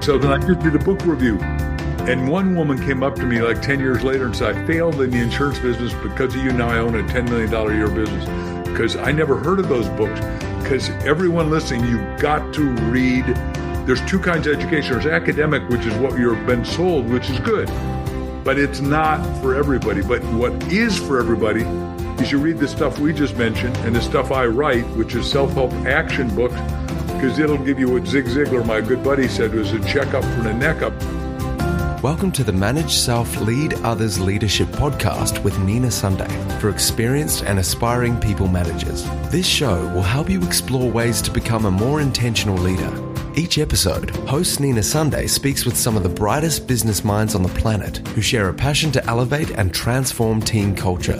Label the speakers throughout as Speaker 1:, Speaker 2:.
Speaker 1: sales, and I just did a book review. And one woman came up to me like 10 years later and said, I failed in the insurance business because of you. Now I own a $10 million a year business. Because I never heard of those books. Because everyone listening, you've got to read. There's two kinds of education. There's academic, which is what you've been sold, which is good. But it's not for everybody. But what is for everybody is you read the stuff we just mentioned and the stuff I write, which is self-help action books, because it'll give you what Zig Ziglar, my good buddy, said was a checkup for the neck up.
Speaker 2: Welcome to the Manage Self, Lead Others Leadership podcast with Nina Sunday for experienced and aspiring people managers. This show will help you explore ways to become a more intentional leader. Each episode, host Nina Sunday speaks with some of the brightest business minds on the planet who share a passion to elevate and transform team culture.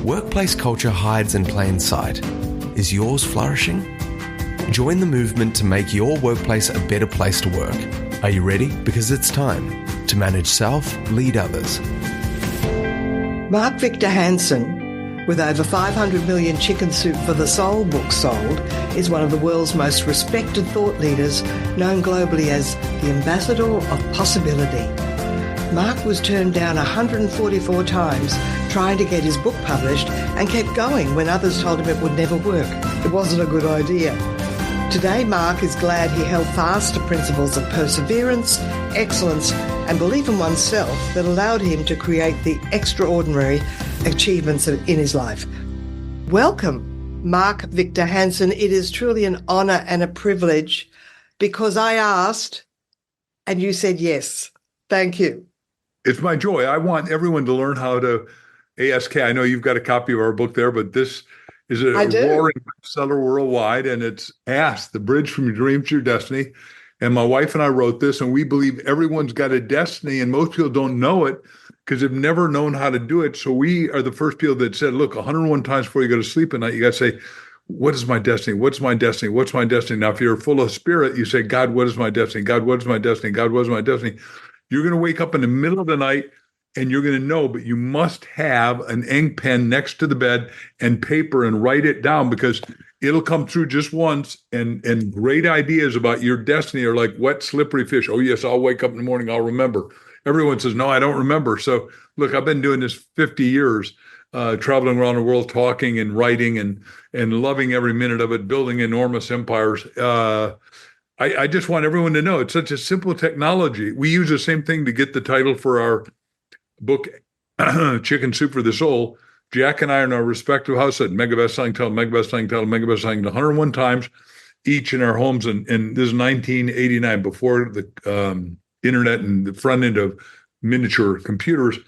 Speaker 2: Workplace culture hides in plain sight. Is yours flourishing? Join the movement to make your workplace a better place to work. Are you ready? Because it's time to manage self, lead others.
Speaker 3: Mark Victor Hansen, with over 500 million Chicken Soup for the Soul books sold, is one of the world's most respected thought leaders, known globally as the Ambassador of Possibility. Mark was turned down 144 times trying to get his book published and kept going when others told him it would never work. It wasn't a good idea. Today, Mark is glad he held fast to principles of perseverance, excellence, and belief in oneself that allowed him to create the extraordinary achievements in his life. Welcome, Mark Victor Hansen. It is truly an honour and a privilege because I asked and you said yes. Thank you.
Speaker 1: It's my joy. I want everyone to learn how to ASK. I know you've got a copy of our book there, but this is a roaring bestseller worldwide, and it's Ask, the Bridge from Your Dreams to Your Destiny. And my wife and I wrote this, and we believe everyone's got a destiny, and most people don't know it because they've never known how to do it. So we are the first people that said, look, 101 times before you go to sleep at night, you got to say, what is my destiny? What's my destiny? What's my destiny? Now, if you're full of spirit, you say, God, what is my destiny? God, what is my destiny? God, what is my destiny? You're going to wake up in the middle of the night and you're going to know, but you must have an ink pen next to the bed and paper and write it down because it'll come through just once. And great ideas about your destiny are like wet, slippery fish. Oh, yes, I'll wake up in the morning. I'll remember. Everyone says, no, I don't remember. So look, I've been doing this 50 years, traveling around the world, talking and writing and loving every minute of it, building enormous empires. I just want everyone to know it's such a simple technology. We use the same thing to get the title for our book, Chicken Soup for the Soul. Jack and I are in our respective houses at mega best-selling title, mega best-selling title, mega best-selling 101 times each in our homes. And this is 1989, before the internet and the front end of miniature computers.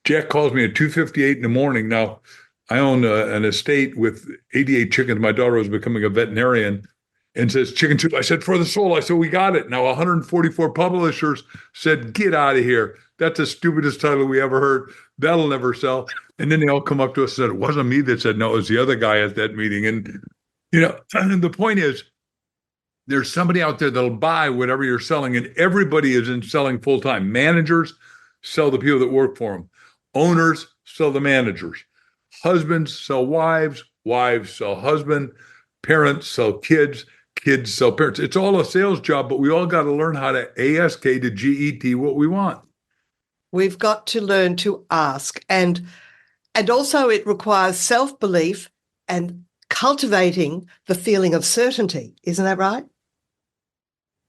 Speaker 1: Jack calls me at 2:58 in the morning. Now, I own an estate with 88 chickens. My daughter was becoming a veterinarian and says, Chicken Soup. I said, for the soul. I said, we got it. Now, 144 publishers said, get out of here. That's the stupidest title we ever heard. That'll never sell. And then they all come up to us and said, it wasn't me that said, no, it was the other guy at that meeting. And, the point is, there's somebody out there that'll buy whatever you're selling, and everybody is in selling full time. Managers sell the people that work for them. Owners sell the managers. Husbands sell wives. Wives sell husband. Parents sell kids. Kids sell parents. It's all a sales job, but we all got to learn how to ASK to GET what we want.
Speaker 3: We've got to learn to ask. And also it requires self-belief and cultivating the feeling of certainty. Isn't that right?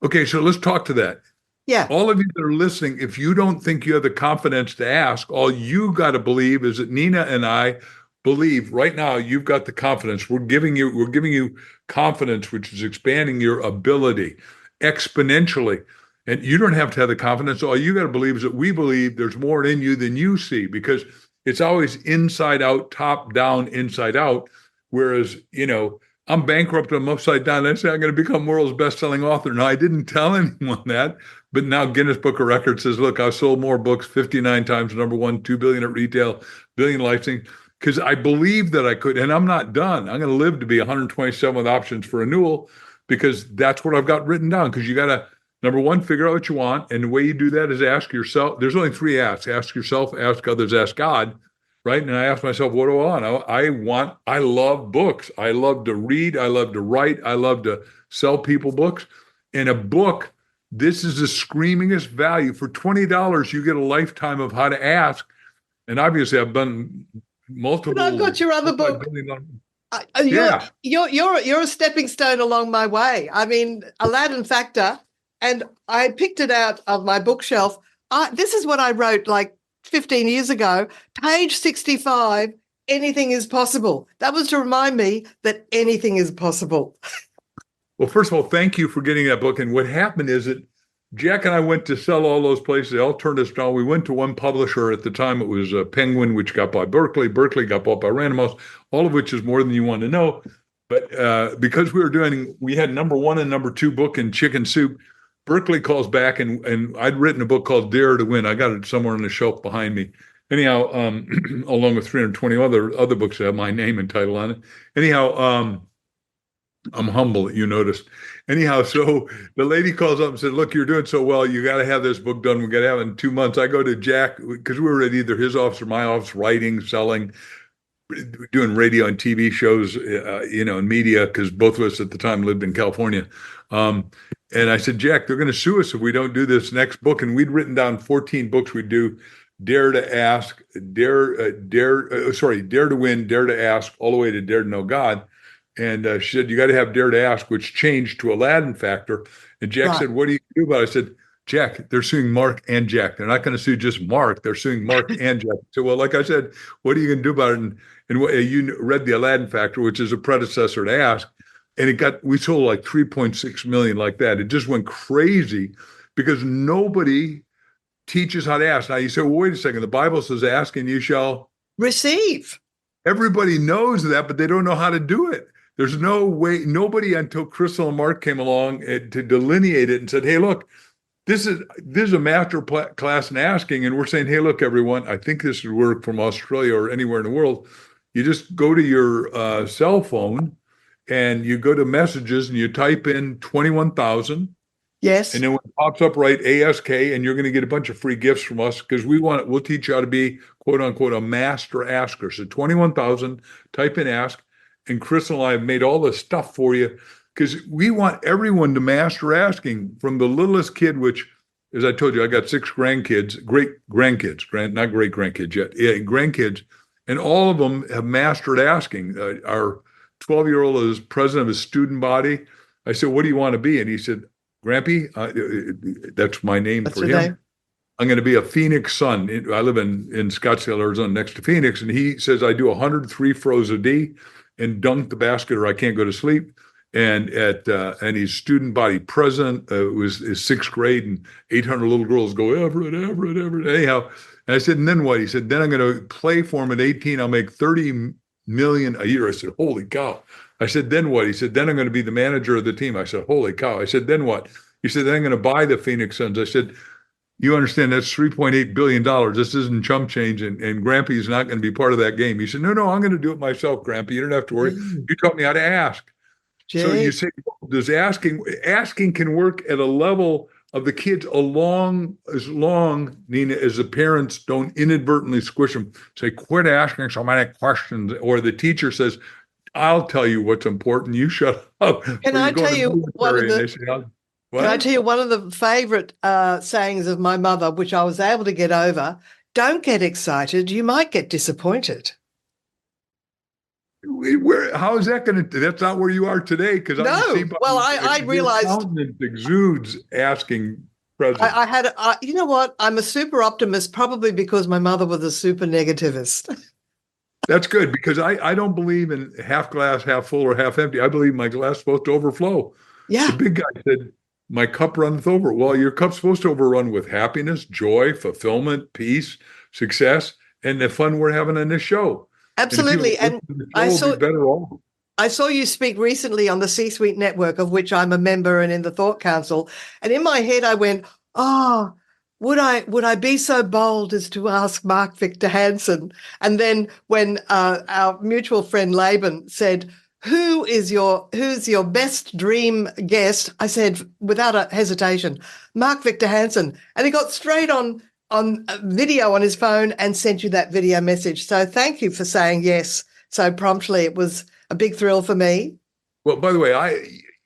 Speaker 1: Okay, so let's talk to that.
Speaker 3: Yeah.
Speaker 1: All of you that are listening, if you don't think you have the confidence to ask, all you got to believe is that Nina and I believe right now you've got the confidence. We're giving you confidence, which is expanding your ability exponentially. And you don't have to have the confidence. All you got to believe is that we believe there's more in you than you see, because it's always inside out, top down, inside out. Whereas, I'm bankrupt, I'm upside down. I say I'm going to become world's best-selling author. Now, I didn't tell anyone that, but now Guinness Book of Records says, look, I've sold more books 59 times, number one, 2 billion at retail, billion licensing, because I believe that I could, and I'm not done. I'm going to live to be 127 with options for renewal, because that's what I've got written down. Because you got to, number one, figure out what you want. And the way you do that is ask yourself. There's only three asks. Ask yourself, ask others, ask God. Right. And I ask myself, what do I want? I love books. I love to read. I love to write. I love to sell people books. And a book This is the screamingest value. For $20, you get a lifetime of how to ask. And obviously, I've done multiple.
Speaker 3: But I've got your other book. You're a stepping stone along my way. I mean, Aladdin Factor, and I picked it out of my bookshelf. This is what I wrote like 15 years ago. Page 65, anything is possible. That was to remind me that anything is possible.
Speaker 1: Well, first of all, thank you for getting that book. And what happened is that Jack and I went to sell all those places. They all turned us down. We went to one publisher at the time. It was Penguin, which got bought by Berkeley. Berkeley got bought by Random House, all of which is more than you want to know. But because we had number one and number two book in Chicken Soup, Berkeley calls back, and I'd written a book called Dare to Win. I got it somewhere on the shelf behind me. Anyhow, along with 320 other books that have my name and title on it. Anyhow, I'm humble, you noticed. Anyhow, so the lady calls up and said, look, you're doing so well. You got to have this book done. We got to have it in 2 months. I go to Jack, because we were at either his office or my office, writing, selling, doing radio and TV shows, and media, because both of us at the time lived in California. And I said, Jack, they're going to sue us if we don't do this next book. And we'd written down 14 books we'd do: Dare to Ask, Dare to Win, Dare to Ask, all the way to Dare to Know God. And she said, you got to have Dare to Ask, which changed to Aladdin Factor. And Jack said, what do you do about it? I said, Jack, they're suing Mark and Jack. They're not going to sue just Mark. They're suing Mark and Jack. So, well, like I said, what are you going to do about it? And you read the Aladdin Factor, which is a predecessor to Ask. And we sold like 3.6 million like that. It just went crazy because nobody teaches how to ask. Now you say, well, wait a second. The Bible says, ask and you shall
Speaker 3: receive. Everybody
Speaker 1: knows that, but they don't know how to do it. There's no way, nobody until Crystal and Mark came along to delineate it and said, hey, look, this is a master class in asking. And we're saying, hey, look, everyone, I think this would work from Australia or anywhere in the world. You just go to your cell phone and you go to messages and you type in 21,000.
Speaker 3: Yes.
Speaker 1: And then when it pops up, write ASK, and you're going to get a bunch of free gifts from us because we'll teach you how to be, quote unquote, a master asker. So 21,000, type in ask. And Crystal and I have made all this stuff for you because we want everyone to master asking, from the littlest kid, which, as I told you, I got 6 grandkids, not great grandkids yet, grandkids, and all of them have mastered asking. Our 12-year-old is president of his student body. I said, what do you want to be? And he said, Grampy, that's my name for him. Name? I'm going to be a Phoenix Sun. I live in Scottsdale, Arizona, next to Phoenix. And he says, I do 103 throws a D and dunk the basket or I can't go to sleep. And and he's student body president. It was his 6th grade, and 800 little girls go, Everett. Anyhow, and I said, and then what? He said, then I'm going to play for him at 18. I'll make $30 million a year. I said, holy cow. I said, then what? He said, then I'm going to be the manager of the team. I said, holy cow. I said, then what? He said, then I'm going to buy the Phoenix Suns. I said, you understand that's $3.8 billion. This isn't chump change, and Grampy's not going to be part of that game. He said, no, I'm going to do it myself, Grampy. You don't have to worry. You taught me how to ask. Jay. So you say, does asking can work at a level of the kids as long, Nina, as the parents don't inadvertently squish them, say, quit asking so many questions, or the teacher says, I'll tell you what's important. You shut up.
Speaker 3: Can I tell you one of the favorite sayings of my mother, which I was able to get over? Don't get excited. You might get disappointed.
Speaker 1: How is that going to? That's not where you are today. Because
Speaker 3: I realized
Speaker 1: exudes asking.
Speaker 3: President. You know what? I'm a super optimist, probably because my mother was a super negativist.
Speaker 1: That's good, because I don't believe in half glass, half full, or half empty. I believe my glass is supposed to overflow.
Speaker 3: Yeah.
Speaker 1: The big guy said, my cup runneth over. Well, your cup's supposed to overrun with happiness, joy, fulfillment, peace, success, and the fun we're having in this show.
Speaker 3: Absolutely. And I saw you speak recently on the C-Suite Network, of which I'm a member and in the Thought Council. And in my head, I went, would I be so bold as to ask Mark Victor Hansen? And then when our mutual friend Laban said, who's your best dream guest? I said, without a hesitation, Mark Victor Hansen. And he got straight on video on his phone and sent you that video message. So thank you for saying yes so promptly. It was a big thrill for me.
Speaker 1: Well, by the way,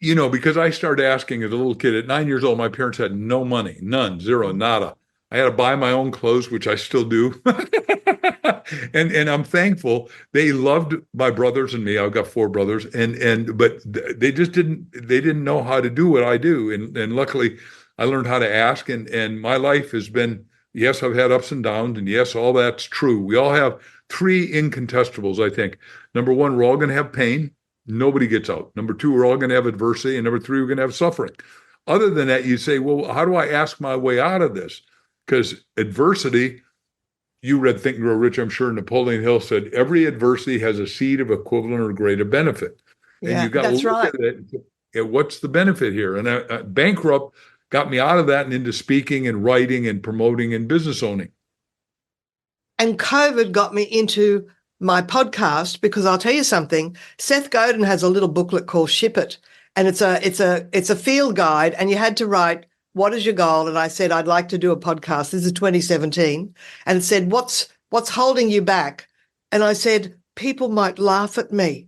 Speaker 1: Because I started asking as a little kid at 9 years old, my parents had no money, none, zero, nada. I had to buy my own clothes, which I still do. and I'm thankful. They loved my brothers and me. I've got four brothers, but they just didn't know how to do what I do. And luckily I learned how to ask, and my life has been, yes, I've had ups and downs, and yes, all that's true. We all have three incontestables, I think. Number one, we're all going to have pain. Nobody gets out. Number two, we're all going to have adversity. And number three, we're going to have suffering. Other than that, you say, well, how do I ask my way out of this? Because adversity, you read Think and Grow Rich, I'm sure Napoleon Hill said, every adversity has a seed of equivalent or greater benefit. And
Speaker 3: Yeah,
Speaker 1: you've got to
Speaker 3: that's
Speaker 1: look
Speaker 3: right.
Speaker 1: at it. What's the benefit here? And bankrupt got me out of that and into speaking and writing and promoting and business owning.
Speaker 3: And COVID got me into my podcast because I'll tell you something. Seth Godin has a little booklet called Ship It, and it's a field guide, and you had to write, what is your goal? And I said, I'd like to do a podcast. This is 2017. And it said, what's holding you back? And I said, people might laugh at me.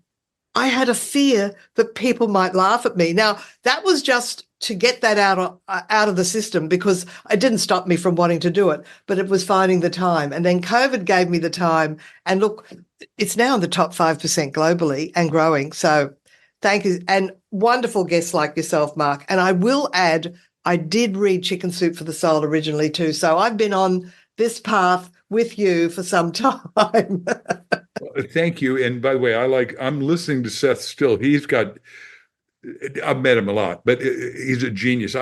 Speaker 3: I had a fear that people might laugh at me. Now, that was just to get that out of the system, because it didn't stop me from wanting to do it, but it was finding the time. And then COVID gave me the time. And look, it's now in the top 5% globally and growing. So thank you. And wonderful guests like yourself, Mark. And I will add, I did read Chicken Soup for the Soul originally too. So I've been on this path with you for some time.
Speaker 1: Thank you. And by the way, I'm listening to Seth still. I've met him a lot, but he's a genius.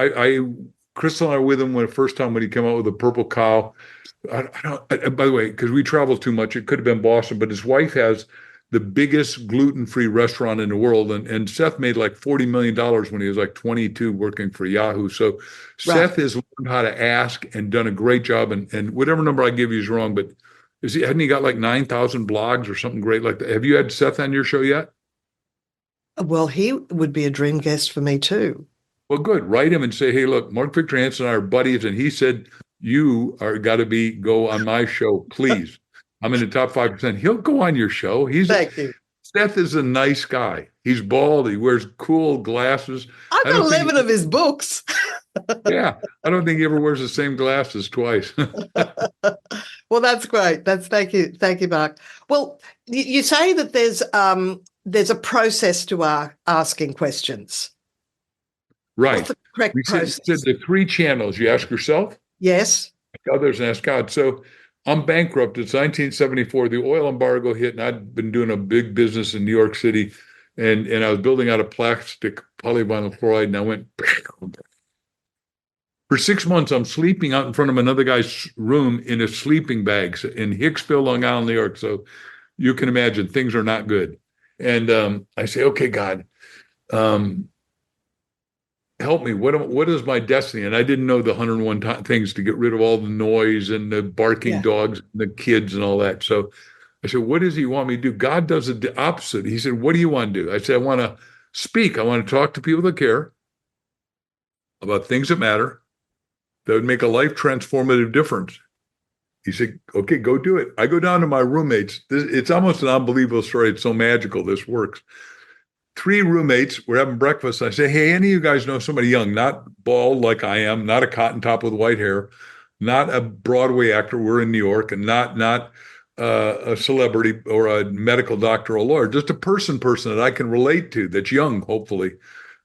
Speaker 1: Crystal and I were with him the first time when he came out with a purple cow. By the way, because we travel too much, it could have been Boston, but his wife has the biggest gluten-free restaurant in the world. And Seth made like $40 million when he was like 22 working for Yahoo. So right. Seth has learned how to ask and done a great job. And whatever number I give you is wrong, but hadn't he got like 9,000 blogs or something great like that? Have you had Seth on your show yet?
Speaker 3: Well, he would be a dream guest for me too.
Speaker 1: Well, good. Write him and say, hey, look, Mark Victor Hansen and I are buddies, and he said, you are got to go on my show, please. I'm in the top 5%. He'll go on your show.
Speaker 3: Thank you.
Speaker 1: Seth is a nice guy. He's bald. He wears cool glasses.
Speaker 3: I've got 11 of his books.
Speaker 1: Yeah. I don't think he ever wears the same glasses twice.
Speaker 3: Well, that's great. Thank you. Thank you, Mark. Well, you say that there's a process to asking questions.
Speaker 1: Right.
Speaker 3: What's the correct process?
Speaker 1: Said the three channels. You ask yourself.
Speaker 3: Yes.
Speaker 1: Ask others and ask God. So I'm bankrupt. It's 1974. The oil embargo hit, and I'd been doing a big business in New York City, and I was building out of plastic polyvinyl chloride, and I went for 6 months. I'm sleeping out in front of another guy's room in a sleeping bag in Hicksville, Long Island, New York. So you can imagine things are not good. And I say, okay, God, help me. What is my destiny? And I didn't know the 101 things to get rid of all the noise and the barking dogs and the kids and all that. So I said, what does he want me to do? God does the opposite. He said, what do you want to do? I said, I want to speak. I want to talk to people that care about things that matter, that would make a life transformative difference. He said, okay, go do it. I go down to my roommates. It's almost an unbelievable story. It's so magical. This works. 3 roommates, we're having breakfast. I say, hey, any of you guys know somebody young, not bald like I am, not a cotton top with white hair, not a Broadway actor. We're in New York, and not a celebrity or a medical doctor or a lawyer, just a person that I can relate to that's young, hopefully.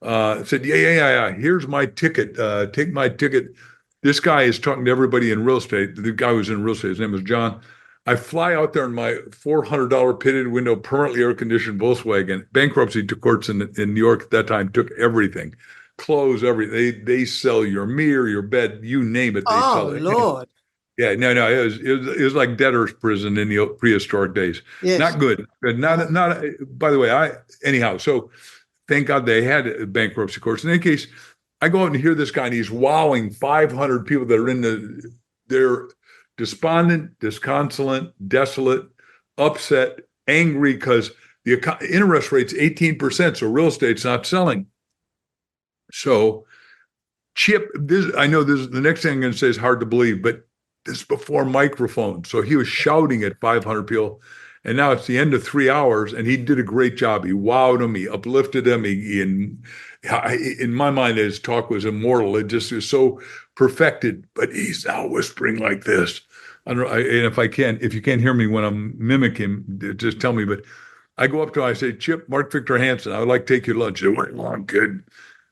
Speaker 1: Said, yeah. Here's my ticket. Take my ticket. This guy is talking to everybody in real estate. The guy was in real estate. His name was John. I fly out there in my $400 pitted window, permanently air-conditioned Volkswagen. Bankruptcy courts in New York at that time took everything, clothes, everything. They sell your mirror, your bed, you name it. They sell it.
Speaker 3: Oh, Lord.
Speaker 1: Yeah, no. It was like debtor's prison in the prehistoric days.
Speaker 3: Yes.
Speaker 1: Not good. Not. By the way, anyhow. So, thank God they had bankruptcy courts. In any case, I go out and hear this guy, and he's wowing 500 people that are they're despondent, disconsolate, desolate, upset, angry because the interest rate's 18%, so real estate's not selling. So, Chip, I know the next thing I'm going to say is hard to believe, but this is before microphones. So he was shouting at 500 people, and now it's the end of 3 hours, and he did a great job. He wowed them, he uplifted them, he in my mind, his talk was immortal. It just is so perfected, but he's now whispering like this. I don't know, and if you can't hear me when I'm mimicking, just tell me. But I go up to him, I say, Chip, Mark Victor Hansen, I would like to take your lunch. He said, "Well, I'm good."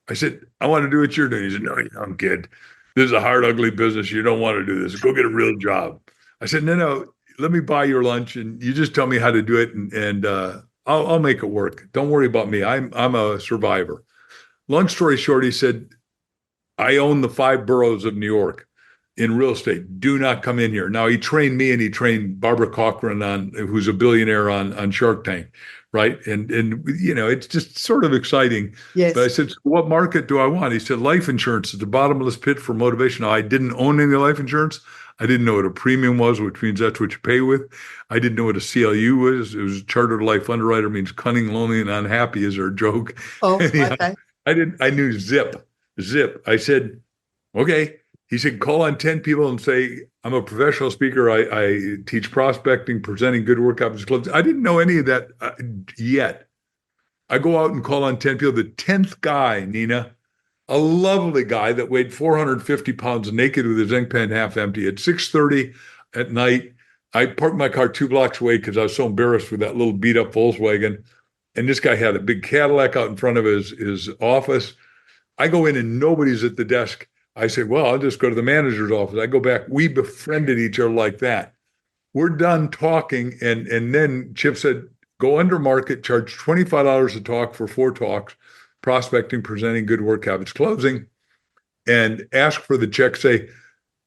Speaker 1: I said, I want to do what you're doing. He said, no, I'm good. This is a hard, ugly business. You don't want to do this. Go get a real job. I said, no, let me buy your lunch and you just tell me how to do it, and I'll make it work. Don't worry about me. I'm a survivor. Long story short, he said, I own the 5 boroughs of New York in real estate. Do not come in here. Now, he trained me and he trained Barbara Corcoran, who's a billionaire on Shark Tank, right? And it's just sort of exciting.
Speaker 3: Yes.
Speaker 1: But I said, what market do I want? He said, life insurance is the bottomless pit for motivation. Now, I didn't own any life insurance. I didn't know what a premium was, which means that's what you pay with. I didn't know what a CLU was. It was Chartered Life Underwriter, means cunning, lonely, and unhappy is our joke.
Speaker 3: Oh, okay.
Speaker 1: I knew zip. I said, okay. He said, call on 10 people and say, I'm a professional speaker. I teach prospecting, presenting good work opportunities, clubs. I didn't know any of that yet. I go out and call on 10 people. The 10th guy, Nina, a lovely guy that weighed 450 pounds, naked with his ink pen half empty, at 6:30 at night. I parked my car 2 blocks away because I was so embarrassed with that little beat up Volkswagen. And this guy had a big Cadillac out in front of his office. I go in and nobody's at the desk. I said, well, I'll just go to the manager's office. I go back. We befriended each other like that. We're done talking. And then Chip said, go under market, charge $25 a talk for 4 talks, prospecting, presenting, good work habits, closing, and ask for the check. Say,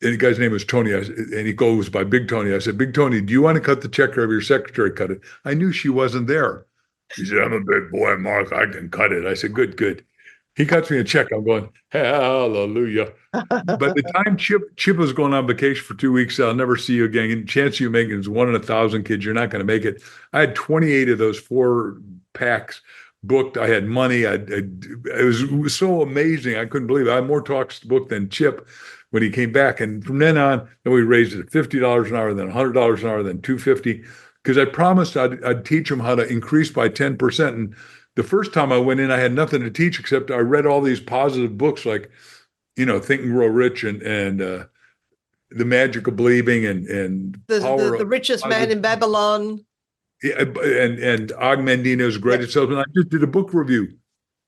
Speaker 1: and the guy's name was Tony, and he goes by Big Tony. I said, Big Tony, do you want to cut the check or have your secretary cut it? I knew she wasn't there. He said, I'm a big boy, Mark. I can cut it. I said, good. He cuts me a check. I'm going, hallelujah. By the time Chip was going on vacation for 2 weeks, I'll never see you again. And chance of you making is 1 in 1,000, kids. You're not going to make it. I had 28 of those 4 packs booked. I had money. It was so amazing. I couldn't believe it. I had more talks booked than Chip when he came back. And from then on, we raised it at $50 an hour, then $100 an hour, then $250. Because I promised I'd teach them how to increase by 10%. And the first time I went in, I had nothing to teach except I read all these positive books like, Think and Grow Rich and The Magic of Believing and
Speaker 3: the Richest Man in Babylon.
Speaker 1: Yeah, and Og Mandino's Greatest Salesman. I just did a book review.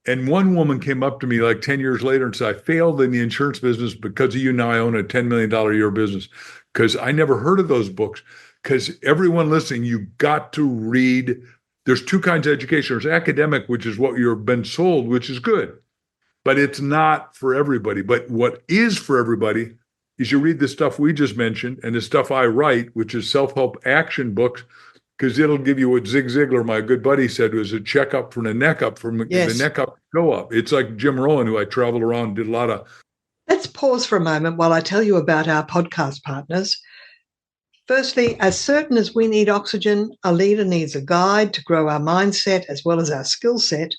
Speaker 1: And one woman came up to me like 10 years later and said, I failed in the insurance business because of you. Now I own a $10 million a year business. Because I never heard of those books. Because everyone listening, you got to read. There's 2 kinds of education. There's academic, which is what you've been sold, which is good. But it's not for everybody. But what is for everybody is you read the stuff we just mentioned and the stuff I write, which is self-help action books, because it'll give you what Zig Ziglar, my good buddy, said was a checkup from the neck up, from the neck up, go up. It's like Jim Rohn, who I traveled around, did a lot of.
Speaker 3: Let's pause for a moment while I tell you about our podcast partners. Firstly, as certain as we need oxygen, a leader needs a guide to grow our mindset as well as our skill set.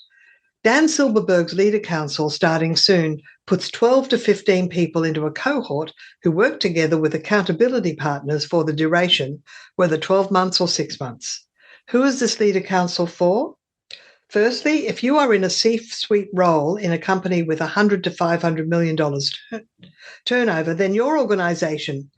Speaker 3: Dan Silberberg's Leader Council, starting soon, puts 12 to 15 people into a cohort who work together with accountability partners for the duration, whether 12 months or 6 months. Who is this Leader Council for? Firstly, if you are in a C-suite role in a company with $100 to $500 million turnover, then your organization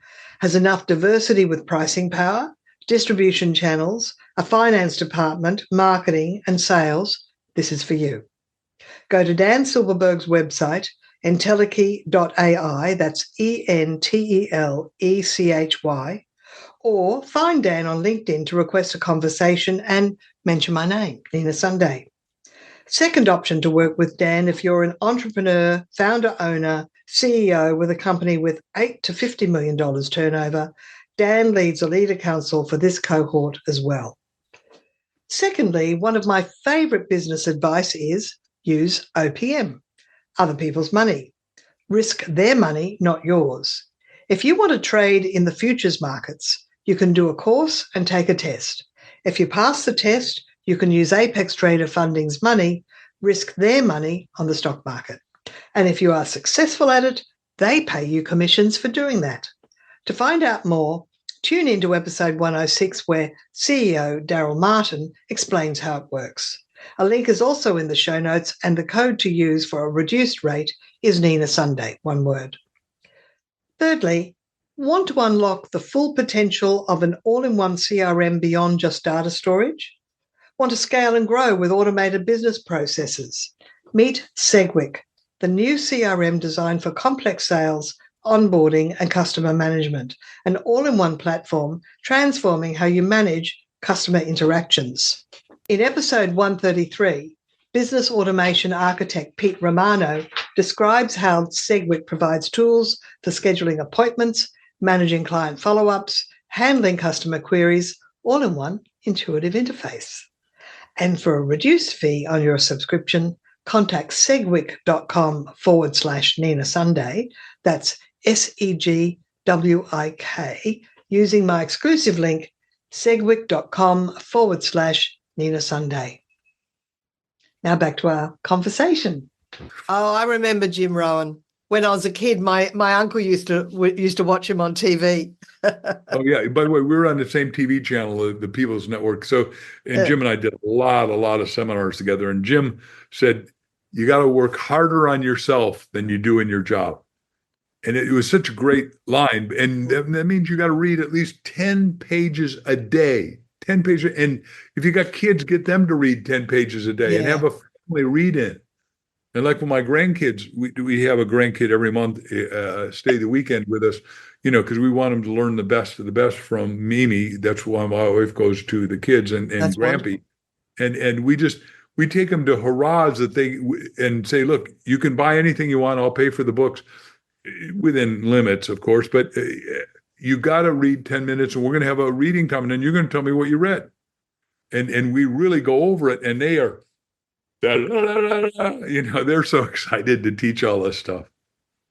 Speaker 3: has enough diversity with pricing power, distribution channels, a finance department, marketing, and sales. This is for you. Go to Dan Silberberg's website, Entelechy.ai, that's ENTELECHY, or find Dan on LinkedIn to request a conversation and mention my name, Nina Sunday. Second option to work with Dan if you're an entrepreneur, founder, owner, CEO with a company with $8 to $50 million turnover, Dan leads a Leader Council for this cohort as well. Secondly, one of my favorite business advice is use OPM, other people's money. Risk their money, not yours. If you want to trade in the futures markets, you can do a course and take a test. If you pass the test, you can use Apex Trader Funding's money, risk their money on the stock market. And if you are successful at it, they pay you commissions for doing that. To find out more, tune into episode 106 where CEO Daryl Martin explains how it works. A link is also in the show notes, and the code to use for a reduced rate is Nina Sunday, one word. Thirdly, want to unlock the full potential of an all-in-one CRM beyond just data storage? Want to scale and grow with automated business processes? Meet Segwick, the new CRM designed for complex sales, onboarding, and customer management, an all-in-one platform transforming how you manage customer interactions. In episode 133, business automation architect Pete Romano describes how Segwick provides tools for scheduling appointments, managing client follow-ups, handling customer queries, all in one intuitive interface. And for a reduced fee on your subscription, contact segwick.com/Nina Sunday. That's SEGWIK, using my exclusive link, segwick.com/Nina Sunday. Now back to our conversation. Oh, I remember Jim Rohn. When I was a kid, my uncle used to watch him on TV.
Speaker 1: Oh, yeah. By the way, we were on the same TV channel, the People's Network. So, and Jim and I did a lot of seminars together. And Jim said, you got to work harder on yourself than you do in your job. And it was such a great line. And that means you got to read at least 10 pages a day. 10 pages. And if you got kids, get them to read 10 pages a day and have a family read in. And like with my grandkids, we have a grandkid every month stay the weekend with us, because we want them to learn the best of the best from Mimi. That's why my wife goes to the kids and Grampy. And we take them to hurrahs and say, look, you can buy anything you want. I'll pay for the books within limits, of course, but you got to read 10 minutes and we're going to have a reading time. And then you're going to tell me what you read. And we really go over it, and they are, they're so excited to teach all this stuff.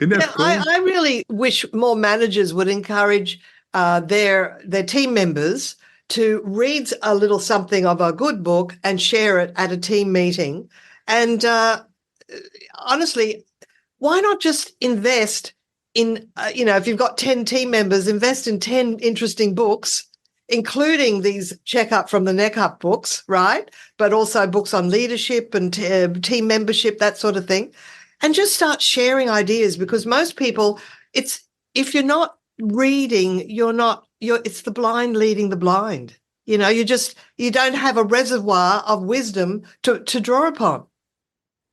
Speaker 1: Isn't that cool?
Speaker 3: I really wish more managers would encourage their team members to read a little something of a good book and share it at a team meeting. And honestly, why not just invest in, if you've got 10 team members, invest in 10 interesting books, including these check up from the neck up books, right? But also books on leadership and team membership, that sort of thing. And just start sharing ideas, because most people, if you're not reading, it's the blind leading the blind. You don't have a reservoir of wisdom to draw upon.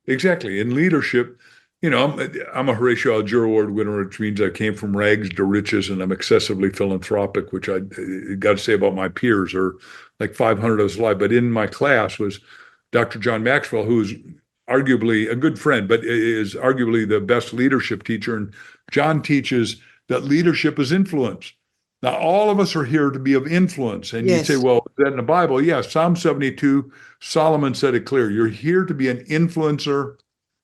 Speaker 1: Exactly. In leadership, I'm a Horatio Alger Award winner, which means I came from rags to riches, and I'm excessively philanthropic, which I got to say about my peers, or like 500 of us alive. But in my class was Dr. John Maxwell, who is arguably a good friend, but is arguably the best leadership teacher. And John teaches that leadership is influence. Now, all of us are here to be of influence. And you say, well, is that in the Bible? Yeah, Psalm 72, Solomon said it clear. You're here to be an influencer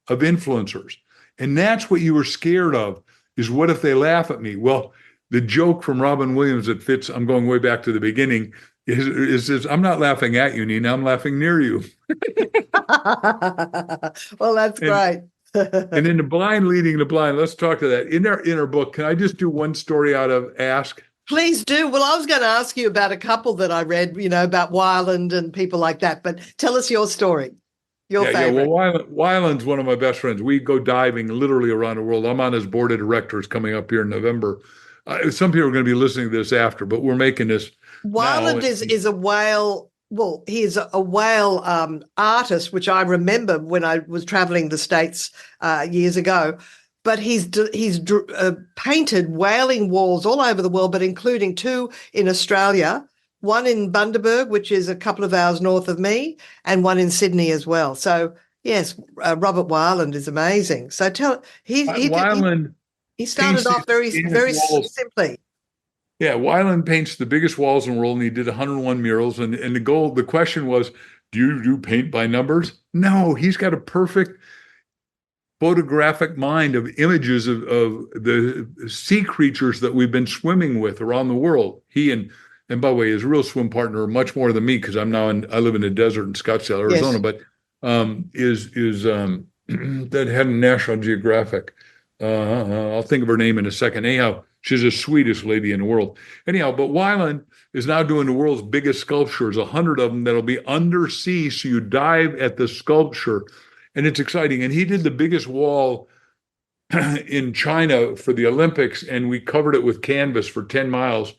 Speaker 1: of influencers. And that's what you were scared of, is what if they laugh at me? Well, the joke from Robin Williams that fits, I'm going way back to the beginning, is I'm not laughing at you, Nina, I'm laughing near you.
Speaker 3: Well, that's great.
Speaker 1: And in the blind leading the blind, let's talk to that. In our book, can I just do one story out of Ask?
Speaker 3: Please do. Well, I was going to ask you about a couple that I read, about Weiland and people like that, but tell us your story. Your favorite.
Speaker 1: Well, Weiland's one of my best friends. We go diving literally around the world. I'm on his board of directors coming up here in November. Some people are going to be listening to this after, but we're making this.
Speaker 3: Weiland is a whale. Well, he is a whale artist, which I remember when I was traveling the States years ago. But he's painted whaling walls all over the world, but including 2 in Australia. One in Bundaberg, which is a couple of hours north of me, and one in Sydney as well. So, yes, Robert Weiland is amazing. So he started off very simply.
Speaker 1: Yeah, Weiland paints the biggest walls in the world, and he did 101 murals. And the question was, do you do paint by numbers? No, he's got a perfect photographic mind of images of the sea creatures that we've been swimming with around the world. He and by the way, his real swim partner, much more than me, because I live in the desert in Scottsdale, Arizona, but is that had National Geographic. I'll think of her name in a second. Anyhow, She's the sweetest lady in the world. Anyhow, but Weiland is now doing the world's biggest sculptures, 100 of them that'll be undersea. So you dive at the sculpture, and it's exciting. And he did the biggest wall in China for the Olympics, and we covered it with canvas for 10 miles.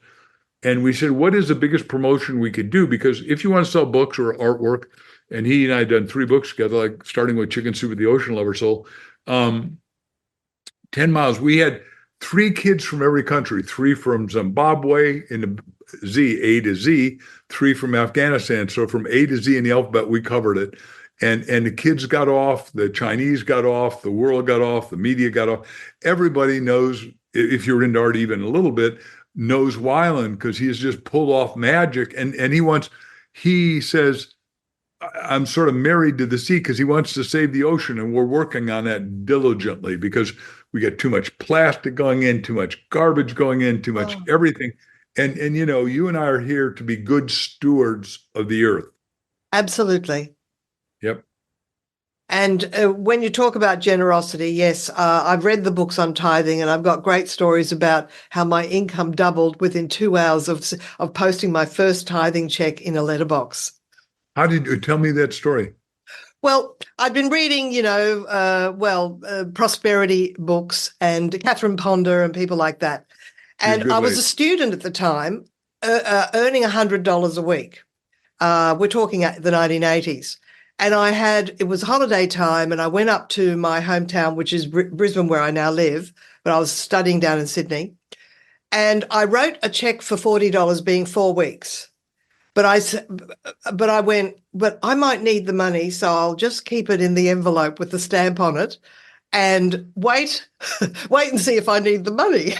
Speaker 1: And we said, what is the biggest promotion we could do? Because if you want to sell books or artwork, and he and I had done 3 books together, like starting with Chicken Soup with the Ocean Lover Soul, 10 miles, we had 3 kids from every country, 3 from Zimbabwe in the Z, A to Z, 3 from Afghanistan. So from A to Z in the alphabet, we covered it. And the kids got off, the Chinese got off, the world got off, the media got off. Everybody knows, if you're into art even a little bit, knows Weiland because he's just pulled off magic. And he says, I'm sort of married to the sea because he wants to save the ocean. And we're working on that diligently because we got too much plastic going in, too much garbage going in, too much everything. And you and I are here to be good stewards of the earth.
Speaker 3: Absolutely.
Speaker 1: Yep.
Speaker 3: And when you talk about generosity, yes, I've read the books on tithing, and I've got great stories about how my income doubled within 2 hours of posting my first tithing check in a letterbox.
Speaker 1: How did you tell me that story?
Speaker 3: Well, I've been reading, prosperity books and Catherine Ponder and people like that. And I was a student at the time, earning $100 a week. We're talking at the 1980s. And it was holiday time, and I went up to my hometown, which is Brisbane, where I now live, but I was studying down in Sydney. And I wrote a check for $40 being 4 weeks. But I went, but I might need the money, so I'll just keep it in the envelope with the stamp on it and wait and see if I need the money.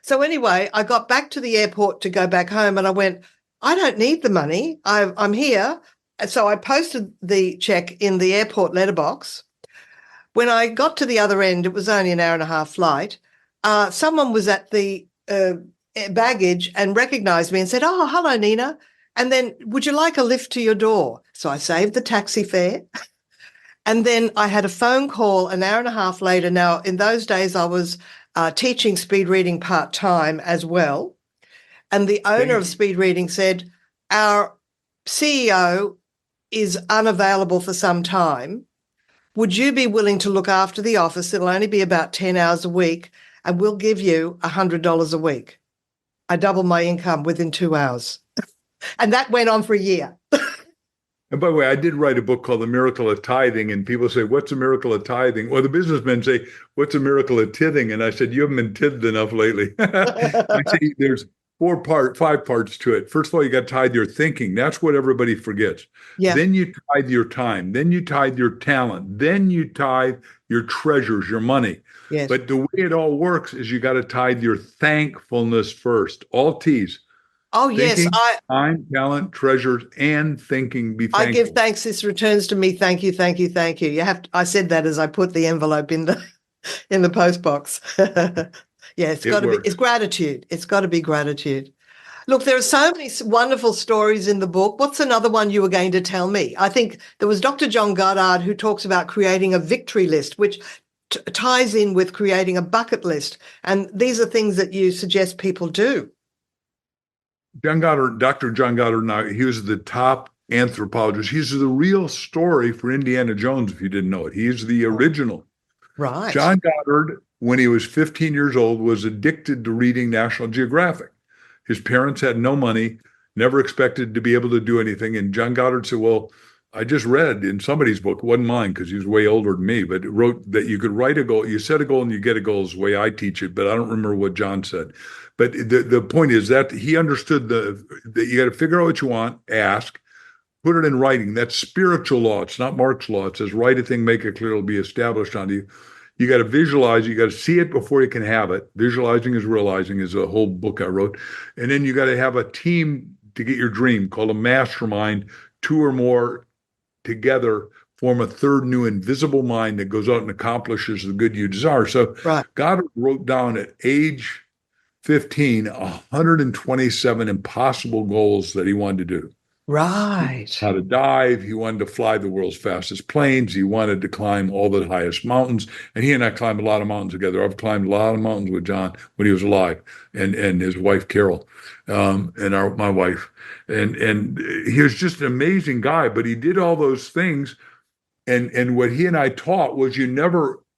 Speaker 3: So anyway, I got back to the airport to go back home, and I went, I don't need the money. I'm here. And so I posted the check in the airport letterbox. When I got to the other end, it was only an hour and a half flight. Someone was at the baggage and recognized me and said, "Oh, hello, Nina. And then, would you like a lift to your door?" So I saved the taxi fare. And then I had a phone call an hour and a half later. Now, in those days, I was teaching speed reading part-time as well. And the owner of speed reading said, "Our CEO is unavailable for some time. Would you be willing to look after the office? It'll only be about 10 hours a week, and we'll give you $100 a week." I doubled my income within 2 hours. And that went on for a year.
Speaker 1: And by the way, I did write a book called The Miracle of Tithing, and people say, "What's a miracle of tithing?" Well, the businessmen say, "What's a miracle of tithing?" And I said, "You haven't been tithed enough lately." I say there's 5 parts to it. First of all, you got to tithe your thinking. That's what everybody forgets. Yeah. Then you tithe your time. Then you tithe your talent. Then you tithe your treasures, your money. Yes. But the way it all works is you got to tithe your thankfulness first. All T's.
Speaker 3: Oh,
Speaker 1: thinking,
Speaker 3: yes.
Speaker 1: Time, talent, treasures, and thinking. Be thankful.
Speaker 3: I give thanks. This returns to me. Thank you, thank you, thank you. I said that as I put the envelope in the post box. Yeah, it's got to be. It's gratitude. It's got to be gratitude. Look, there are so many wonderful stories in the book. What's another one you were going to tell me? I think there was Dr. John Goddard who talks about creating a victory list, which ties in with creating a bucket list. And these are things that you suggest people do.
Speaker 1: Dr. John Goddard, now he was the top anthropologist. He's the real story for Indiana Jones, if you didn't know it. He's the original.
Speaker 3: Right.
Speaker 1: John Goddard, when he was 15 years old, was addicted to reading National Geographic. His parents had no money, never expected to be able to do anything. And John Goddard said, "Well, I just read in somebody's book, it wasn't mine because he was way older than me, but it wrote that you could write a goal. You set a goal and you get a goal is the way I teach it, but I don't remember what John said. But the point is that he understood that you got to figure out what you want, ask, put it in writing. That's spiritual law. It's not Mark's law. It says, write a thing, make it clear, it'll be established on you. You got to visualize, you got to see it before you can have it. Visualizing is realizing is a whole book I wrote. And then you got to have a team to get your dream called a mastermind. 2 or more together form a third new invisible mind that goes out and accomplishes the good you desire. So Goddard wrote down at age 15, 127 impossible goals that he wanted to do.
Speaker 3: Right.
Speaker 1: How to dive. He wanted to fly the world's fastest planes. He wanted to climb all the highest mountains. And he and I climbed a lot of mountains together. I've climbed a lot of mountains with John when he was alive, and his wife Carol, and my wife. And he was just an amazing guy. But he did all those things. And what he and I taught was you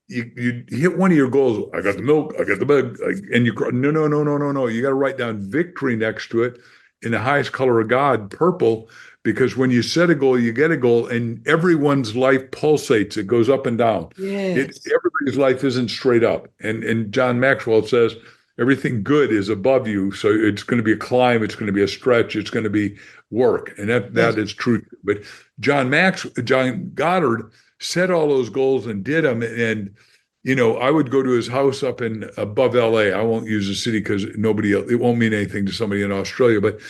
Speaker 1: hit one of your goals. I got the milk. I got the bug. And you no. You got to write down victory next to it in the highest color of God, purple, because when you set a goal, you get a goal, and everyone's life pulsates. It goes up and down.
Speaker 3: Yes.
Speaker 1: Everybody's life isn't straight up. And John Maxwell says everything good is above you. So it's going to be a climb. It's going to be a stretch. It's going to be work. And that is true. But John Goddard set all those goals and did them. And I would go to his house up in above LA. I won't use the city because it won't mean anything to somebody in Australia. But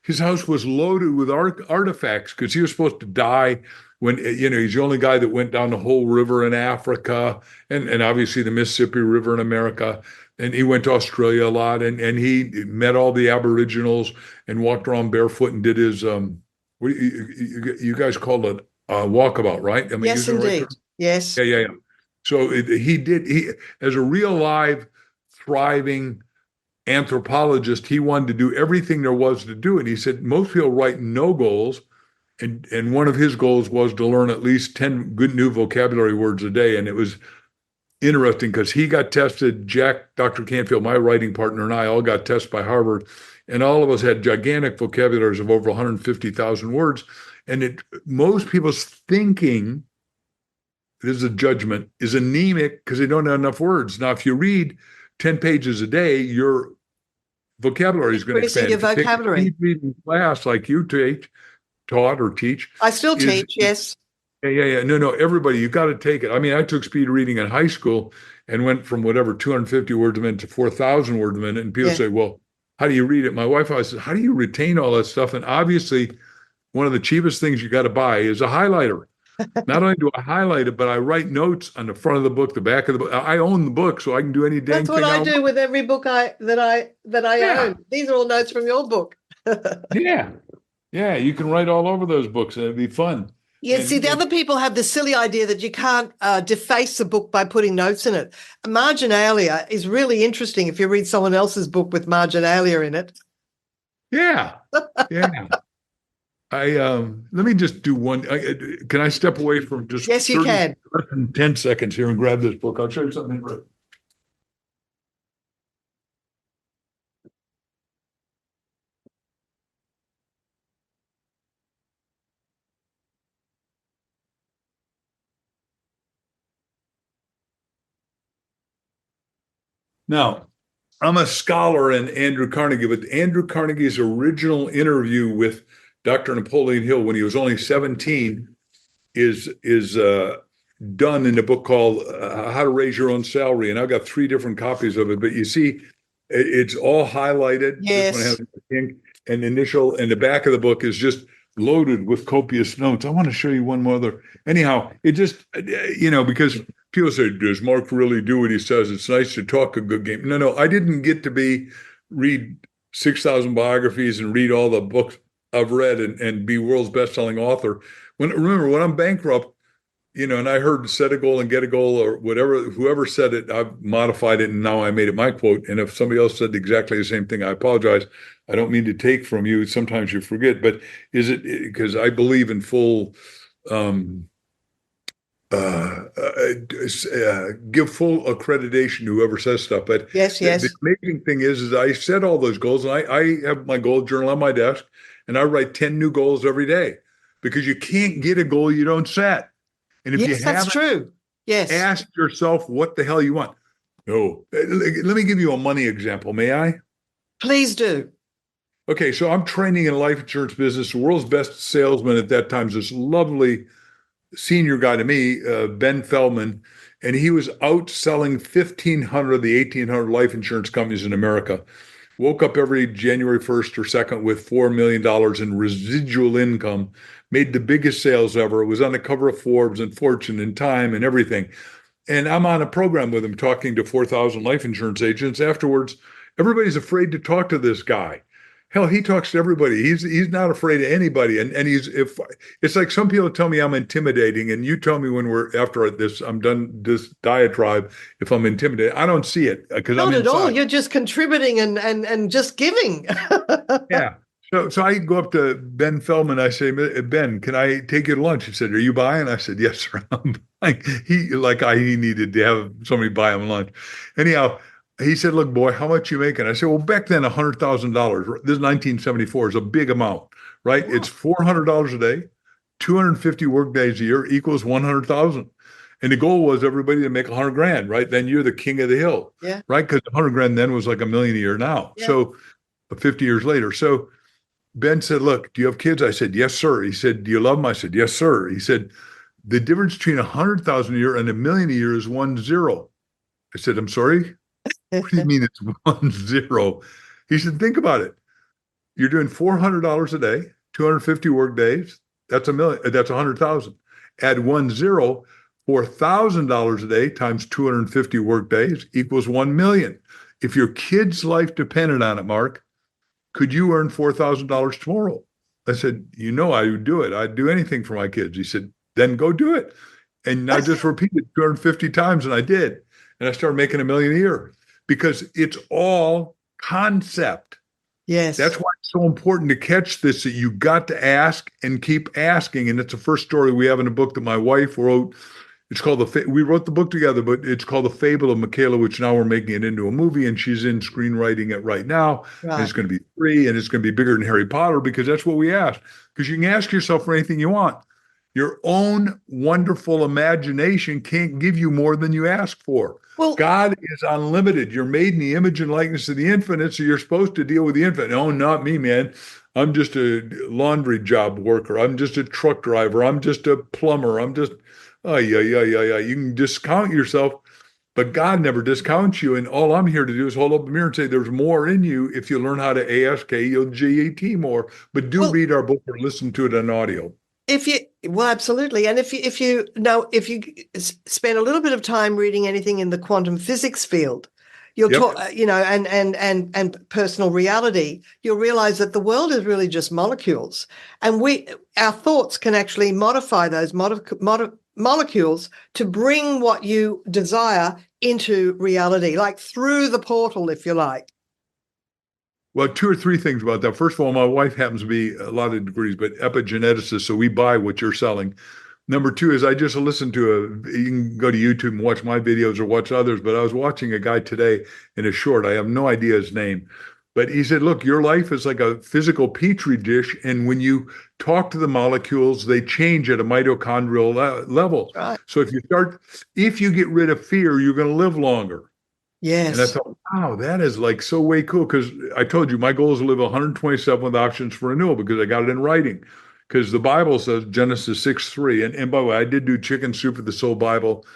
Speaker 1: his house was loaded with artifacts because he was supposed to die when, he's the only guy that went down the whole river in Africa and obviously the Mississippi River in America. And he went to Australia a lot, and he met all the Aboriginals and walked around barefoot and did his, what you guys call it walkabout, right? Am I
Speaker 3: yes, indeed. Right? Yes.
Speaker 1: Yeah. So he as a real live, thriving anthropologist, he wanted to do everything there was to do. And he said most people write no goals. And one of his goals was to learn at least 10 good new vocabulary words a day. And it was interesting because he got tested, Dr. Canfield, my writing partner, and I all got tested by Harvard. And all of us had gigantic vocabularies of over 150,000 words. And most people's thinking, this is a judgment, is anemic because they don't have enough words. Now, if you read 10 pages a day, your vocabulary is going to expand.
Speaker 3: Your vocabulary.
Speaker 1: Reading class like you taught or teach.
Speaker 3: I still teach, yes.
Speaker 1: Yeah. No, everybody, you got to take it. I mean, I took speed reading in high school and went from 250 words a minute to 4,000 words a minute. And people say, well, how do you read it? My wife always says, how do you retain all that stuff? And obviously, one of the cheapest things you got to buy is a highlighter. Not only do I highlight it, but I write notes on the front of the book, the back of the book. I own the book, so I can do any dang thing.
Speaker 3: That's what I do with every book that I own. These are all notes from your book.
Speaker 1: Yeah, you can write all over those books, and it'd be fun.
Speaker 3: Yeah, see, the other people have the silly idea that you can't deface a book by putting notes in it. Marginalia is really interesting if you read someone else's book with marginalia in it.
Speaker 1: Yeah. Let me just do one. Can I step away from just
Speaker 3: yes, you can.
Speaker 1: 10 seconds here and grab this book? I'll show you something. Now, I'm a scholar in Andrew Carnegie, but Andrew Carnegie's original interview with Dr. Napoleon Hill when he was only 17 is done in a book called How to Raise Your Own Salary. And I've got 3 different copies of it, but you see, it's all highlighted.
Speaker 3: Yes.
Speaker 1: This one has ink and initial, and the back of the book is just loaded with copious notes. I want to show you one more other. Anyhow, it just, because people say, does Mark really do what he says? It's nice to talk a good game. No, I didn't get to read 6,000 biographies and read all the books I've read and be world's best-selling author. Remember, when I'm bankrupt, and I heard set a goal and get a goal or whatever, whoever said it, I've modified it and now I made it my quote. And if somebody else said exactly the same thing, I apologize. I don't mean to take from you. Sometimes you forget, but is it because I believe in full, give full accreditation to whoever says stuff. But
Speaker 3: yes.
Speaker 1: The amazing thing is I set all those goals, and I have my goal journal on my desk, and I write 10 new goals every day because you can't get a goal you don't set. And if you
Speaker 3: that's true. Yes.
Speaker 1: Ask yourself what the hell you want. No. Let me give you a money example. May I?
Speaker 3: Please do.
Speaker 1: Okay, so I'm training in the life insurance business. The world's best salesman at that time is this lovely senior guy to me, Ben Feldman, and he was out selling 1,500 of the 1,800 life insurance companies in America. Woke up every January 1st or 2nd with $4 million in residual income, made the biggest sales ever. It was on the cover of Forbes and Fortune and Time and everything. And I'm on a program with him talking to 4,000 life insurance agents. Afterwards, everybody's afraid to talk to this guy. Hell, he talks to everybody. He's not afraid of anybody. And he's if it's like some people tell me I'm intimidating, and you tell me when we're after this, I'm done this diatribe. If I'm intimidated, I don't see it because I'm
Speaker 3: Not at all.
Speaker 1: inside.
Speaker 3: You're just contributing and just giving.
Speaker 1: Yeah. So I go up to Ben Feldman. I say, Ben, can I take you to lunch? He said, are you buying? I said, yes, sir. I'm buying. He needed to have somebody buy him lunch. Anyhow, he said, look, boy, how much you making? I said, well, back then, $100,000. This is 1974 is a big amount, right?
Speaker 3: Wow.
Speaker 1: It's $400 a day, 250 work days a year equals 100,000. And the goal was everybody to make 100 grand, right? Then you're the king of the hill,
Speaker 3: Yeah.
Speaker 1: right? Because 100 grand then was like $1 million a year now.
Speaker 3: Yeah.
Speaker 1: So 50 years later. So Ben said, look, do you have kids? I said, yes, sir. He said, do you love them? I said, yes, sir. He said, the difference between 100,000 a year and $1 million a year is 1 0. I said, I'm sorry? What do you mean it's 1 0? He said, think about it. You're doing $400 a day, 250 work days. That's $1 million. That's 100,000. Add 1 0, $4,000 a day times 250 work days equals 1 million. If your kid's life depended on it, Mark, could you earn $4,000 tomorrow? I said, I would do it. I'd do anything for my kids. He said, then go do it. And I just repeated 250 times, and I did. And I started making $1 million a year because it's all concept.
Speaker 3: Yes.
Speaker 1: That's why it's so important to catch this, that you got to ask and keep asking. And it's the first story we have in a book that my wife wrote. It's called we wrote the book together, but it's called The Fable of Michaela, which now we're making it into a movie, and she's in screenwriting it right now. Right. And it's going to be free, and it's going to be bigger than Harry Potter because that's what we asked. Because you can ask yourself for anything you want. Your own wonderful imagination can't give you more than you ask for. Well, God is unlimited. You're made in the image and likeness of the infinite, so you're supposed to deal with the infinite. No, not me, man. I'm just a laundry job worker. I'm just a truck driver. I'm just a plumber. I'm just... You can discount yourself, but God never discounts you. And all I'm here to do is hold up the mirror and say, there's more in you. If you learn how to ASK, you'll GET more. But read our book or listen to it on audio.
Speaker 3: Absolutely. And if you spend a little bit of time reading anything in the quantum physics field, you'll talk, and personal reality, you'll realize that the world is really just molecules, and our thoughts can actually modify those molecules to bring what you desire into reality, like through the portal, if you like.
Speaker 1: Well, 2 or 3 things about that. First of all, my wife happens to be a lot of degrees, but epigeneticist, so we buy what you're selling. Number 2 is I just listened to you can go to YouTube and watch my videos or watch others, but I was watching a guy today in a short. I have no idea his name, but he said, look, your life is like a physical petri dish. And when you talk to the molecules, they change at a mitochondrial level. Right. So if you get rid of fear, you're going to live longer.
Speaker 3: Yes.
Speaker 1: And I thought, wow, that is like so way cool. Because I told you my goal is to live 127 with options for renewal because I got it in writing. Because the Bible says Genesis 6:3. And by the way, I did do Chicken Soup for the Soul Bible.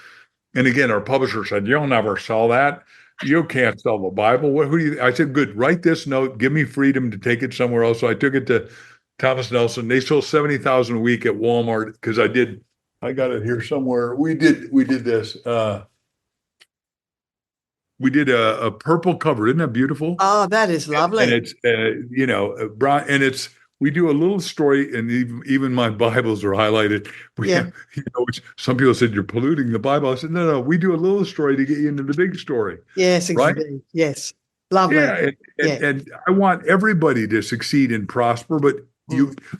Speaker 1: And again, our publisher said, you'll never sell that. You can't sell the Bible. I said, good, write this note. Give me freedom to take it somewhere else. So I took it to Thomas Nelson. They sold 70,000 a week at Walmart because I got it here somewhere. We did this. We did a purple cover. Isn't that beautiful?
Speaker 3: Oh, that is lovely.
Speaker 1: And it's, brown, and we do a little story, and even my Bibles are highlighted. Which some people said, you're polluting the Bible. I said, no, we do a little story to get you into the big story.
Speaker 3: Yes, exactly. Right? Yes. Lovely.
Speaker 1: Yeah, and I want everybody to succeed and prosper, but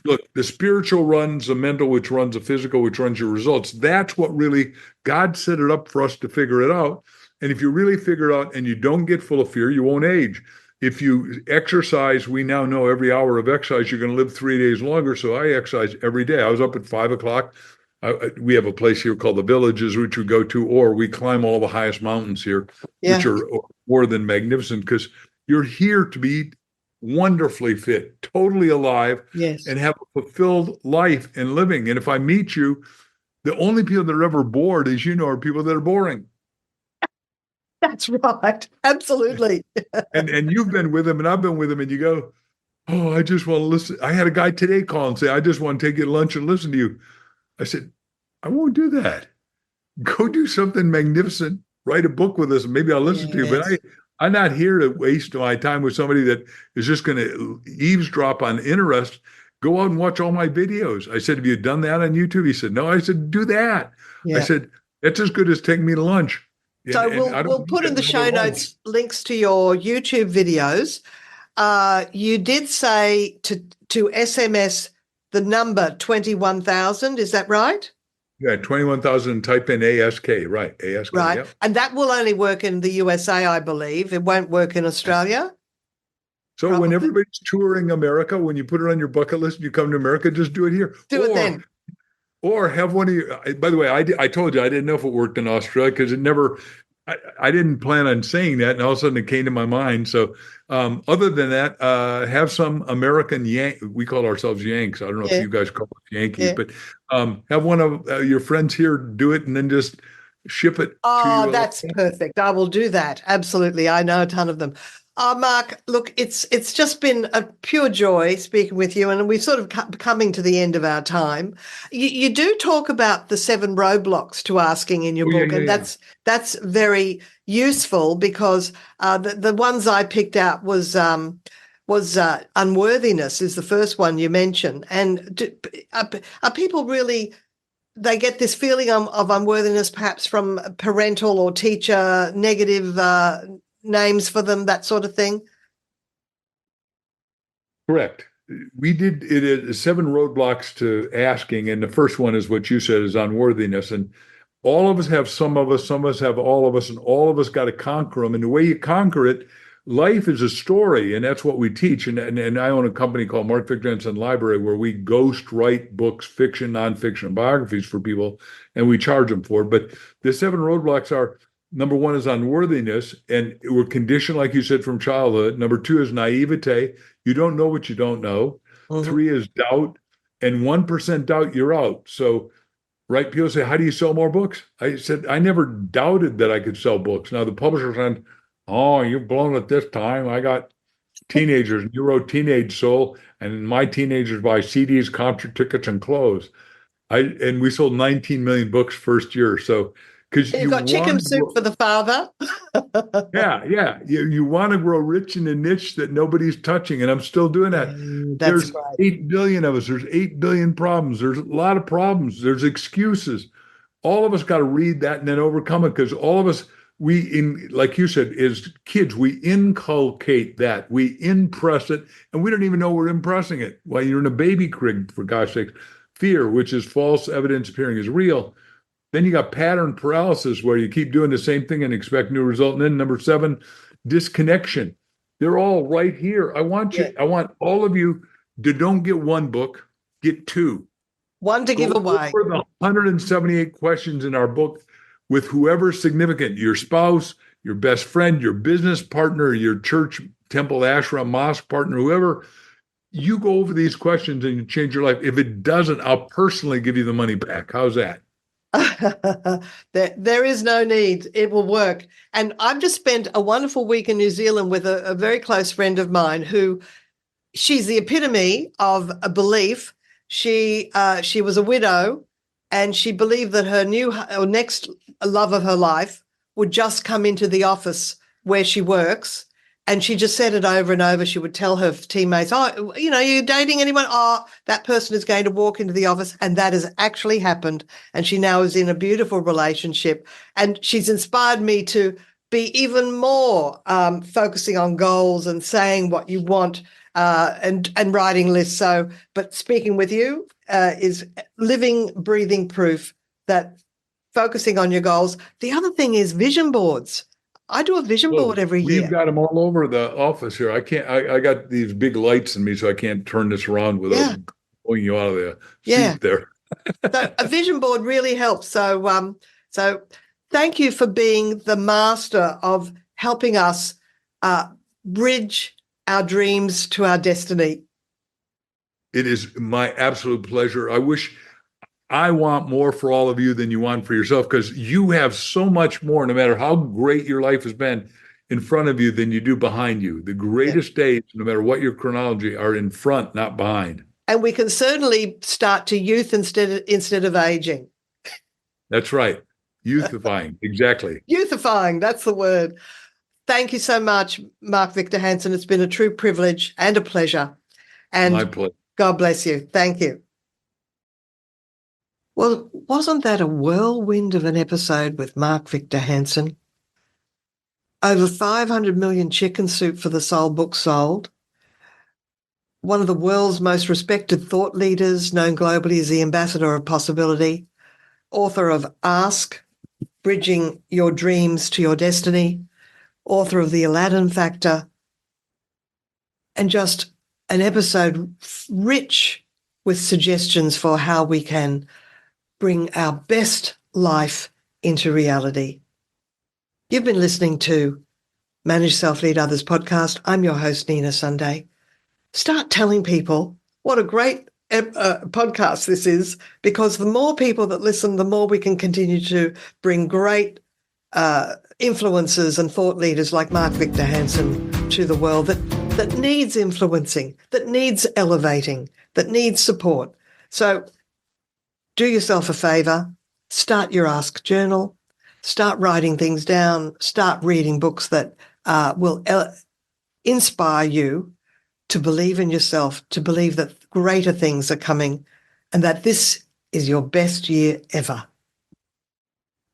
Speaker 1: look, the spiritual runs the mental, which runs the physical, which runs your results. That's what really, God set it up for us to figure it out. And if you really figure it out and you don't get full of fear, you won't age. If you exercise, we now know every hour of exercise, you're going to live 3 days longer. So I exercise every day. I was up at 5 o'clock. We have a place here called the Villages, which we go to, or we climb all the highest mountains here, which are more than magnificent, because you're here to be wonderfully fit, totally alive, and have a fulfilled life and living. And if I meet you, the only people that are ever bored, as you know, are people that are boring.
Speaker 3: That's right. Absolutely.
Speaker 1: and you've been with him and I've been with him, and you go, oh, I just want to listen. I had a guy today call and say, I just want to take you to lunch and listen to you. I said, I won't do that. Go do something magnificent. Write a book with us and maybe I'll listen to you. But I'm not here to waste my time with somebody that is just going to eavesdrop on interest. Go out and watch all my videos. I said, have you done that on YouTube? He said, no. I said, do that. I
Speaker 3: Yeah.
Speaker 1: said, that's as good as taking me to lunch.
Speaker 3: So we'll put in the show notes links to your YouTube videos. You did say to SMS the number 21,000. Is that right?
Speaker 1: Yeah, 21,000. Type in ASK, right? ASK,
Speaker 3: right.
Speaker 1: Yep.
Speaker 3: And that will only work in the USA, I believe. It won't work in Australia.
Speaker 1: So probably. When everybody's touring America, when you put it on your bucket list and you come to America, just do it here.
Speaker 3: Do it then.
Speaker 1: Or have one of your. By the way, I told you I didn't know if it worked in Australia because it never. I didn't plan on saying that, and all of a sudden it came to my mind. So, other than that, have some American we call ourselves Yanks. I don't know if you guys call us Yankees, but have one of your friends here do it, and then just ship it.
Speaker 3: Oh, that's perfect. I will do that. Absolutely, I know a ton of them. Mark, look, it's just been a pure joy speaking with you, and we're sort of coming to the end of our time. You do talk about the 7 roadblocks to asking in your book, and that's very useful because the ones I picked out was unworthiness is the first one you mentioned, and are people really? They get this feeling of unworthiness, perhaps from parental or teacher negative names for them, that sort of thing?
Speaker 1: Correct. We did it as 7 roadblocks to asking, and the first one is what you said is unworthiness. And all of us have some of us have all of us, and all of us got to conquer them. And the way you conquer it, life is a story, and that's what we teach. And I own a company called Mark Victor Hansen Library where we ghost write books, fiction, nonfiction, and biographies for people, and we charge them for it. But the 7 roadblocks are: number 1 is unworthiness, and we're conditioned, like you said, from childhood. Number 2 is naivete. You don't know what you don't know. 3 is doubt, and 1% doubt, you're out. So, right, people say, how do you sell more books? I said, I never doubted that I could sell books. Now, the publisher said, oh, you've blown it this time. I got teenagers, and you wrote Teenage Soul, and my teenagers buy CDs, concert tickets, and clothes. And we sold 19 million books first year. So, because
Speaker 3: you got chicken soup for the father.
Speaker 1: Yeah. You want to grow rich in a niche that nobody's touching, and I'm still doing that. There's right. 8 billion of us. There's 8 billion problems. There's a lot of problems. There's excuses. All of us got to read that and then overcome it, because all of us, like you said, as kids, we inculcate that. We impress it, and we don't even know we're impressing it. While you're in a baby crib, for gosh sake. Fear, which is false evidence appearing as real. Then you got pattern paralysis, where you keep doing the same thing and expect new result. And then number 7, disconnection. They're all right here. I want all of you to don't get 1 book, get 2.
Speaker 3: 1 to give away.
Speaker 1: Over the 178 questions in our book with whoever's significant, your spouse, your best friend, your business partner, your church, temple, ashram, mosque partner, whoever. You go over these questions and you change your life. If it doesn't, I'll personally give you the money back. How's that?
Speaker 3: There is no need. It will work. And I've just spent a wonderful week in New Zealand with a very close friend of mine who, she's the epitome of a belief. She was a widow, and she believed that her next love of her life would just come into the office where she works. And she just said it over and over. She would tell her teammates, oh, you're dating anyone? Oh, that person is going to walk into the office. And that has actually happened. And she now is in a beautiful relationship. And she's inspired me to be even more focusing on goals and saying what you want and writing lists. So, but speaking with you is living, breathing proof that focusing on your goals. The other thing is vision boards. I do a vision board every year.
Speaker 1: We've got them all over the office here. I can't. I got these big lights in me, so I can't turn this around without pulling you out of the seat there.
Speaker 3: So a vision board really helps. So, thank you for being the master of helping us bridge our dreams to our destiny.
Speaker 1: It is my absolute pleasure. I want more for all of you than you want for yourself, because you have so much more, no matter how great your life has been, in front of you than you do behind you. The greatest days, no matter what your chronology, are in front, not behind.
Speaker 3: And we can certainly start to youth instead of aging.
Speaker 1: That's right. Youthifying. Exactly.
Speaker 3: Youthifying. That's the word. Thank you so much, Mark Victor Hansen. It's been a true privilege and a pleasure. And
Speaker 1: my pleasure.
Speaker 3: God bless you. Thank you. Well, wasn't that a whirlwind of an episode with Mark Victor Hansen? Over 500 million chicken soup for the soul books sold. One of the world's most respected thought leaders, known globally as the ambassador of possibility, author of Ask, Bridging Your Dreams to Your Destiny, author of The Aladdin Factor, and just an episode rich with suggestions for how we can bring our best life into reality. You've been listening to Manage Self, Lead Others podcast. I'm your host, Nina Sunday. Start telling people what a great podcast this is, because the more people that listen, the more we can continue to bring great influencers and thought leaders like Mark Victor Hansen to the world that needs influencing, that needs elevating, that needs support. So do yourself a favor, start your Ask Journal, start writing things down, start reading books that will inspire you to believe in yourself, to believe that greater things are coming and that this is your best year ever.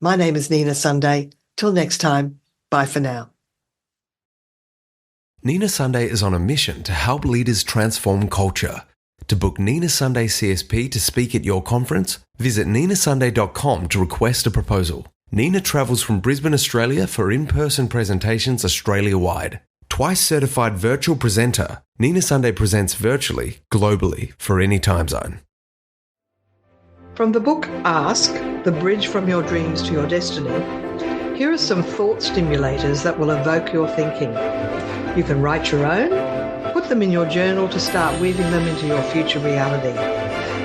Speaker 3: My name is Nina Sunday. Till next time, bye for now.
Speaker 2: Nina Sunday is on a mission to help leaders transform culture. To book Nina Sunday CSP to speak at your conference, visit ninasunday.com to request a proposal. Nina travels from Brisbane, Australia for in-person presentations Australia-wide. Twice certified virtual presenter, Nina Sunday presents virtually, globally, for any time zone.
Speaker 3: From the book Ask, The Bridge from Your Dreams to Your Destiny, here are some thought stimulators that will evoke your thinking. You can write your own, put them in your journal to start weaving them into your future reality.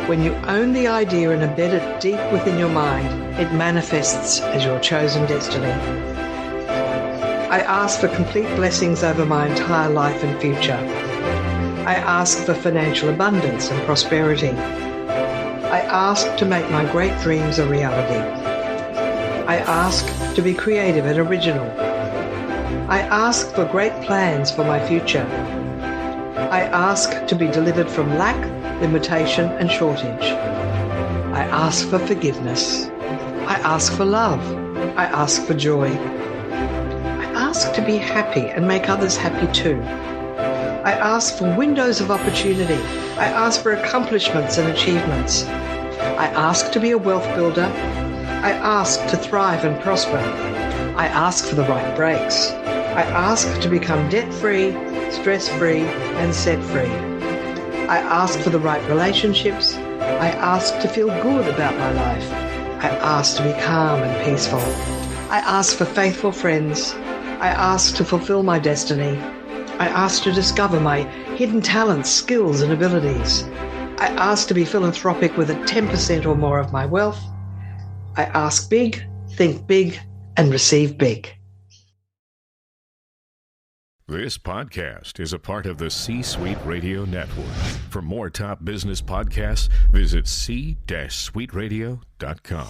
Speaker 3: When you own the idea and embed it deep within your mind, it manifests as your chosen destiny. I ask for complete blessings over my entire life and future. I ask for financial abundance and prosperity. I ask to make my great dreams a reality. I ask to be creative and original. I ask for great plans for my future. I ask to be delivered from lack, limitation, and shortage. I ask for forgiveness. I ask for love. I ask for joy. I ask to be happy and make others happy too. I ask for windows of opportunity. I ask for accomplishments and achievements. I ask to be a wealth builder. I ask to thrive and prosper. I ask for the right breaks. I ask to become debt-free, stress-free, and set-free. I ask for the right relationships. I ask to feel good about my life. I ask to be calm and peaceful. I ask for faithful friends. I ask to fulfill my destiny. I ask to discover my hidden talents, skills, and abilities. I ask to be philanthropic with 10% or more of my wealth. I ask big, think big, and receive big.
Speaker 4: This podcast is a part of the C-Suite Radio Network. For more top business podcasts, visit c-suiteradio.com.